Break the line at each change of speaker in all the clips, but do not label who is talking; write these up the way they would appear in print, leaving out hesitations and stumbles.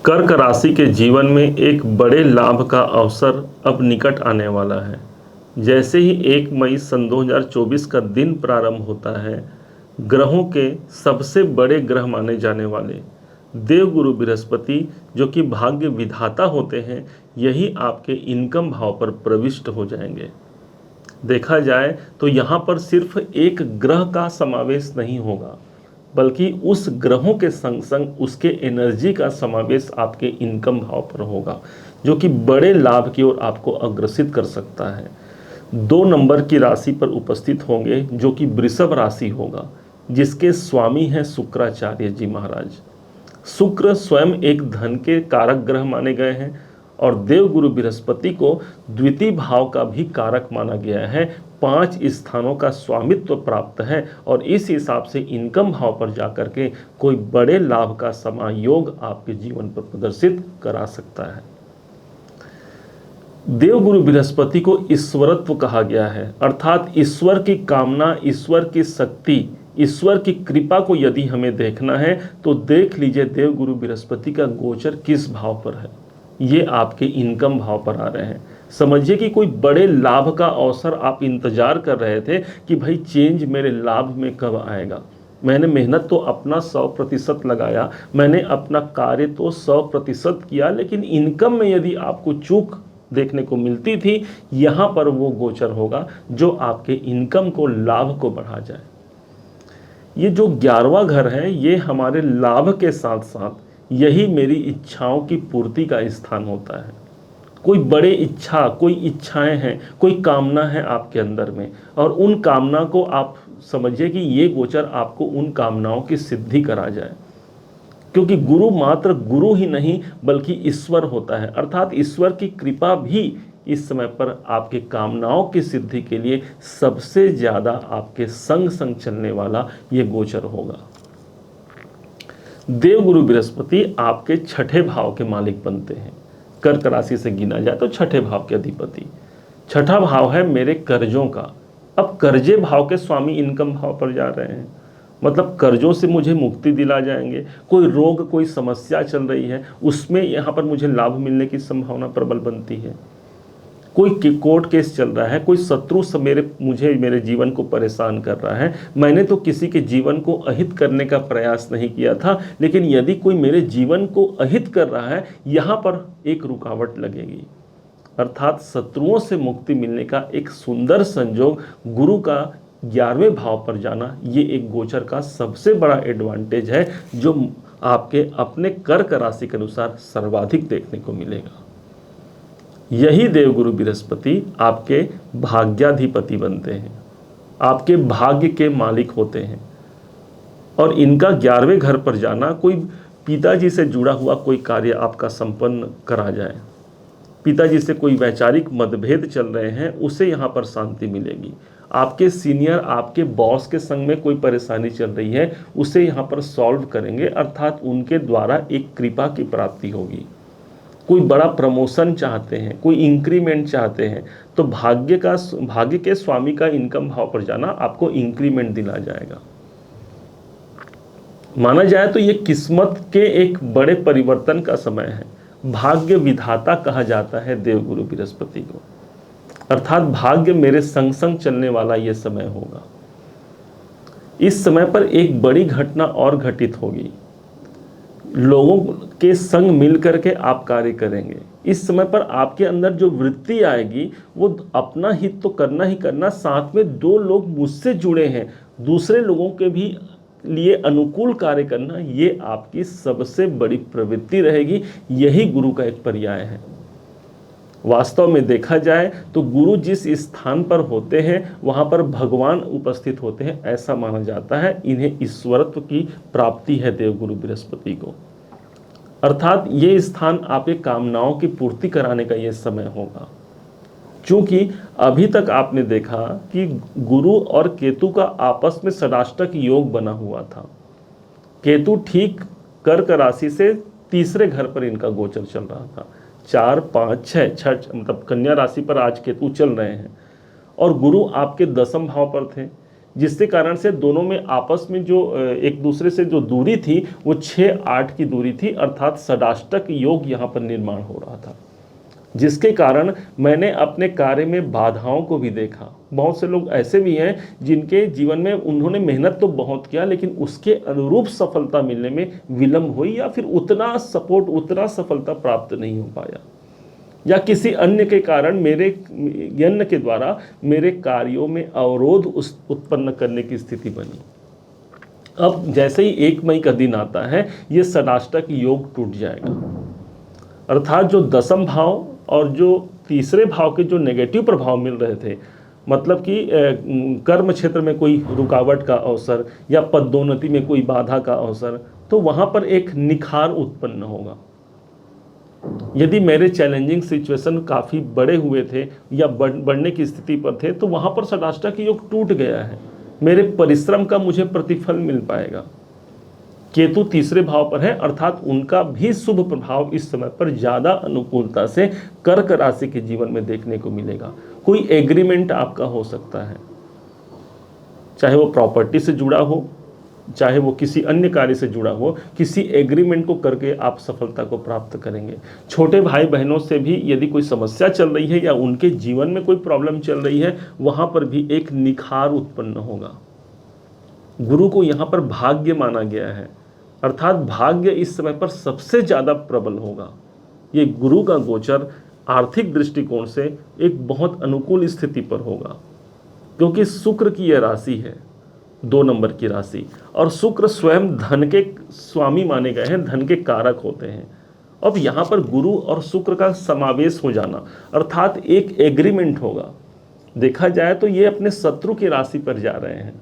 कर्क राशि के जीवन में एक बड़े लाभ का अवसर अब निकट आने वाला है। जैसे ही 1 मई सन 2024 का दिन प्रारंभ होता है, ग्रहों के सबसे बड़े ग्रह माने जाने वाले देवगुरु बृहस्पति, जो कि भाग्य विधाता होते हैं, यही आपके इनकम भाव पर प्रविष्ट हो जाएंगे। देखा जाए तो यहाँ पर सिर्फ एक ग्रह का समावेश नहीं होगा, बल्कि उस ग्रहों के संग संग उसके एनर्जी का समावेश आपके इनकम भाव पर होगा, जो कि बड़े लाभ की ओर आपको अग्रसित कर सकता है। 2 नंबर की राशि पर उपस्थित होंगे, जो कि वृषभ राशि होगा, जिसके स्वामी हैं शुक्राचार्य जी महाराज। शुक्र स्वयं एक धन के कारक ग्रह माने गए हैं और देवगुरु बृहस्पति को द्वितीय भाव का भी कारक माना गया है। 5 स्थानों का स्वामित्व प्राप्त है और इस हिसाब से इनकम भाव पर जाकर के कोई बड़े लाभ का समायोग आपके जीवन पर प्रदर्शित करा सकता है। देवगुरु बृहस्पति को ईश्वरत्व कहा गया है, अर्थात ईश्वर की कामना, ईश्वर की शक्ति, ईश्वर की कृपा को यदि हमें देखना है तो देख लीजिए देवगुरु बृहस्पति का गोचर किस भाव पर है। ये आपके इनकम भाव पर आ रहे हैं। समझिए कि कोई बड़े लाभ का अवसर आप इंतजार कर रहे थे कि भाई चेंज मेरे लाभ में कब आएगा। मैंने मेहनत तो अपना 100% लगाया, मैंने अपना कार्य तो 100% किया, लेकिन इनकम में यदि आपको चूक देखने को मिलती थी, यहाँ पर वो गोचर होगा जो आपके इनकम को, लाभ को बढ़ा जाए। ये जो 11वां घर है, ये हमारे लाभ के साथ साथ यही मेरी इच्छाओं की पूर्ति का स्थान होता है। कोई बड़े इच्छा, कोई इच्छाएं हैं, कोई कामना है आपके अंदर में, और उन कामना को आप समझिए कि ये गोचर आपको उन कामनाओं की सिद्धि करा जाए। क्योंकि गुरु मात्र गुरु ही नहीं बल्कि ईश्वर होता है, अर्थात ईश्वर की कृपा भी इस समय पर आपके कामनाओं की सिद्धि के लिए सबसे ज्यादा आपके संग संग चलने वाला ये गोचर होगा। देवगुरु बृहस्पति आपके 6ठे भाव के मालिक बनते हैं। कर्क राशि से गिना जाए तो 6ठे भाव के अधिपति। 6ठा भाव है मेरे कर्जों का। अब कर्जे भाव के स्वामी इनकम भाव पर जा रहे हैं, मतलब कर्जों से मुझे मुक्ति दिला जाएंगे। कोई रोग, कोई समस्या चल रही है, उसमें यहाँ पर मुझे लाभ मिलने की संभावना प्रबल बनती है। कोई कोर्ट केस चल रहा है, कोई शत्रु से मेरे जीवन को परेशान कर रहा है। मैंने तो किसी के जीवन को अहित करने का प्रयास नहीं किया था, लेकिन यदि कोई मेरे जीवन को अहित कर रहा है, यहाँ पर एक रुकावट लगेगी। अर्थात शत्रुओं से मुक्ति मिलने का एक सुंदर संयोग गुरु का 11वें भाव पर जाना, ये एक गोचर का सबसे बड़ा एडवांटेज है, जो आपके अपने कर्क राशि के अनुसार सर्वाधिक देखने को मिलेगा। यही देवगुरु बृहस्पति आपके भाग्याधिपति बनते हैं, आपके भाग्य के मालिक होते हैं। और इनका 11वें घर पर जाना, कोई पिताजी से जुड़ा हुआ कोई कार्य आपका संपन्न करा जाए, पिताजी से कोई वैचारिक मतभेद चल रहे हैं, उसे यहाँ पर शांति मिलेगी। आपके सीनियर, आपके बॉस के संग में कोई परेशानी चल रही है, उसे यहाँ पर सॉल्व करेंगे, अर्थात उनके द्वारा एक कृपा की प्राप्ति होगी। कोई बड़ा प्रमोशन चाहते हैं, कोई इंक्रीमेंट चाहते हैं, तो भाग्य के स्वामी का इनकम भाव पर जाना आपको इंक्रीमेंट दिला जाएगा। माना जाए तो ये किस्मत के एक बड़े परिवर्तन का समय है। भाग्य विधाता कहा जाता है देवगुरु बृहस्पति को, अर्थात भाग्य मेरे संग संग चलने वाला ये समय होगा। इस समय पर एक बड़ी घटना और घटित होगी। लोगों के संग मिलकर के आप कार्य करेंगे। इस समय पर आपके अंदर जो वृत्ति आएगी, वो अपना हित तो करना ही करना, साथ में 2 लोग मुझसे जुड़े हैं, दूसरे लोगों के भी लिए अनुकूल कार्य करना, ये आपकी सबसे बड़ी प्रवृत्ति रहेगी। यही गुरु का एक पर्याय है। वास्तव में देखा जाए तो गुरु जिस स्थान पर होते हैं, वहां पर भगवान उपस्थित होते हैं, ऐसा माना जाता है। इन्हें ईश्वरत्व की प्राप्ति है देवगुरु बृहस्पति को, अर्थात ये स्थान आपके कामनाओं की पूर्ति कराने का ये समय होगा। क्योंकि अभी तक आपने देखा कि गुरु और केतु का आपस में षडाष्टक योग बना हुआ था। केतु ठीक कर्क राशि से 3रे घर पर इनका गोचर चल रहा था। 4, 5, 6 मतलब कन्या राशि पर आज केतु चल रहे हैं, और गुरु आपके 10म भाव पर थे। जिसके कारण से दोनों में आपस में जो एक दूसरे से जो दूरी थी वो 6-8 की दूरी थी, अर्थात षडाष्टक योग यहाँ पर निर्माण हो रहा था, जिसके कारण मैंने अपने कार्य में बाधाओं को भी देखा। बहुत से लोग ऐसे भी हैं जिनके जीवन में उन्होंने मेहनत तो बहुत किया, लेकिन उसके अनुरूप सफलता मिलने में विलंब हुई, या फिर उतना सपोर्ट, उतना सफलता प्राप्त नहीं हो पाया, या किसी अन्य के कारण मेरे यज्ञ के द्वारा मेरे कार्यों में अवरोध उत्पन्न करने की स्थिति बनी। अब जैसे ही 1 मई का दिन आता है, ये षडाष्टक योग टूट जाएगा, अर्थात जो दशम भाव और जो तीसरे भाव के जो नेगेटिव प्रभाव मिल रहे थे, मतलब कि कर्म क्षेत्र में कोई रुकावट का अवसर या पदोन्नति में कोई बाधा का अवसर, तो वहाँ पर एक निखार उत्पन्न होगा। यदि मेरे चैलेंजिंग सिचुएशन काफ़ी बड़े हुए थे या बढ़ने की स्थिति पर थे, तो वहाँ पर षडाष्टक योग टूट गया है, मेरे परिश्रम का मुझे प्रतिफल मिल पाएगा। केतु तीसरे भाव पर है, अर्थात उनका भी शुभ प्रभाव इस समय पर ज़्यादा अनुकूलता से कर्क राशि के जीवन में देखने को मिलेगा। कोई एग्रीमेंट आपका हो सकता है, चाहे वो प्रॉपर्टी से जुड़ा हो, चाहे वो किसी अन्य कार्य से जुड़ा हो, किसी एग्रीमेंट को करके आप सफलता को प्राप्त करेंगे। छोटे भाई बहनों से भी यदि कोई समस्या चल रही है या उनके जीवन में कोई प्रॉब्लम चल रही है, वहाँ पर भी एक निखार उत्पन्न होगा। गुरु को यहाँ पर भाग्य माना गया है, अर्थात भाग्य इस समय पर सबसे ज़्यादा प्रबल होगा। ये गुरु का गोचर आर्थिक दृष्टिकोण से एक बहुत अनुकूल स्थिति पर होगा, क्योंकि शुक्र की यह राशि है 2 नंबर की राशि, और शुक्र स्वयं धन के स्वामी माने गए हैं, धन के कारक होते हैं। अब यहाँ पर गुरु और शुक्र का समावेश हो जाना, अर्थात एक एग्रीमेंट होगा। देखा जाए तो ये अपने शत्रु की राशि पर जा रहे हैं,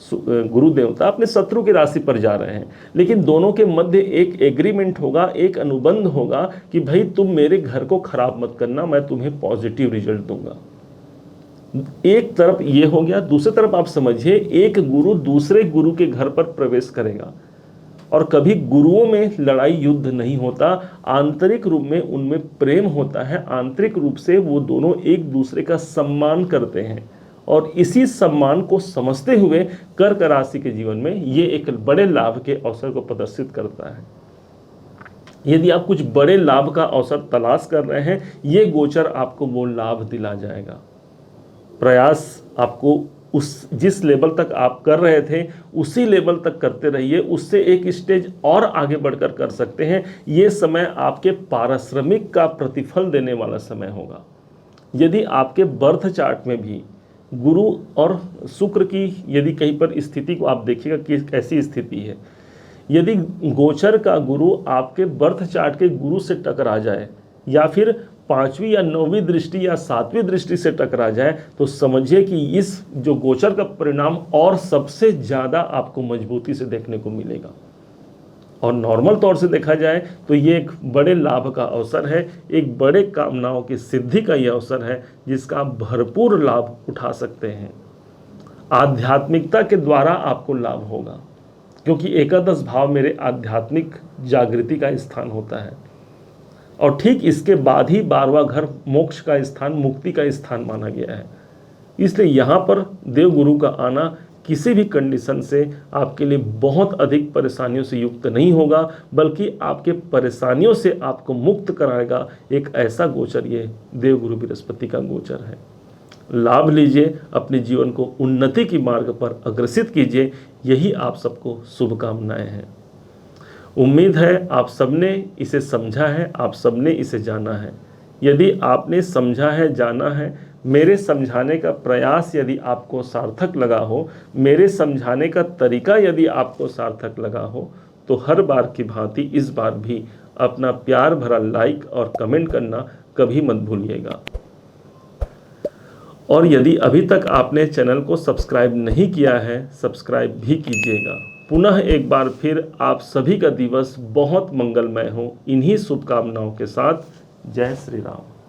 गुरु देवता अपने शत्रु की राशि पर जा रहे हैं, लेकिन दोनों के मध्य एक एग्रीमेंट होगा, एक अनुबंध होगा कि भाई तुम मेरे घर को खराब मत करना, मैं तुम्हें पॉजिटिव रिजल्ट दूंगा। एक तरफ ये हो गया, दूसरी तरफ आप समझिए एक गुरु दूसरे गुरु के घर पर प्रवेश करेगा, और कभी गुरुओं में लड़ाई युद्ध नहीं होता, आंतरिक रूप में उनमें प्रेम होता है, आंतरिक रूप से वो दोनों एक दूसरे का सम्मान करते हैं, और इसी सम्मान को समझते हुए कर्क राशि के जीवन में ये एक बड़े लाभ के अवसर को प्रदर्शित करता है। यदि आप कुछ बड़े लाभ का अवसर तलाश कर रहे हैं, ये गोचर आपको वो लाभ दिला जाएगा। प्रयास आपको उस जिस लेवल तक आप कर रहे थे उसी लेवल तक करते रहिए, उससे एक स्टेज और आगे बढ़कर कर सकते हैं। ये समय आपके पारिश्रमिक का प्रतिफल देने वाला समय होगा। यदि आपके बर्थ चार्ट में भी गुरु और शुक्र की यदि कहीं पर स्थिति को आप देखिएगा कि कैसी स्थिति है, यदि गोचर का गुरु आपके बर्थ चार्ट के गुरु से टकरा जाए, या फिर 5वीं या 9वीं दृष्टि या 7वीं दृष्टि से टकरा जाए, तो समझिए कि इस जो गोचर का परिणाम और सबसे ज़्यादा आपको मजबूती से देखने को मिलेगा। और नॉर्मल तौर से देखा जाए तो ये एक बड़े लाभ का अवसर है, एक बड़े कामनाओं की सिद्धि का ये अवसर है, जिसका आप भरपूर लाभ उठा सकते हैं। आध्यात्मिकता के द्वारा आपको लाभ होगा, क्योंकि एकादश भाव मेरे आध्यात्मिक जागृति का स्थान होता है, और ठीक इसके बाद ही 12वां घर मोक्ष का स्थान, मुक्ति का स्थान माना गया है। इसलिए यहाँ पर देवगुरु का आना किसी भी कंडीशन से आपके लिए बहुत अधिक परेशानियों से युक्त नहीं होगा, बल्कि आपके परेशानियों से आपको मुक्त कराएगा। एक ऐसा गोचर ये देवगुरु बृहस्पति का गोचर है। लाभ लीजिए, अपने जीवन को उन्नति की मार्ग पर अग्रसित कीजिए। यही आप सबको शुभकामनाएं हैं। उम्मीद है आप सबने इसे समझा है, आप सबने इसे जाना है। यदि आपने समझा है, जाना है, मेरे समझाने का प्रयास यदि आपको सार्थक लगा हो, मेरे समझाने का तरीका यदि आपको सार्थक लगा हो, तो हर बार की भांति इस बार भी अपना प्यार भरा लाइक और कमेंट करना कभी मत भूलिएगा। और यदि अभी तक आपने चैनल को सब्सक्राइब नहीं किया है, सब्सक्राइब भी कीजिएगा। पुनः एक बार फिर आप सभी का दिवस बहुत मंगलमय हो। इन्हीं शुभकामनाओं के साथ जय श्री राम।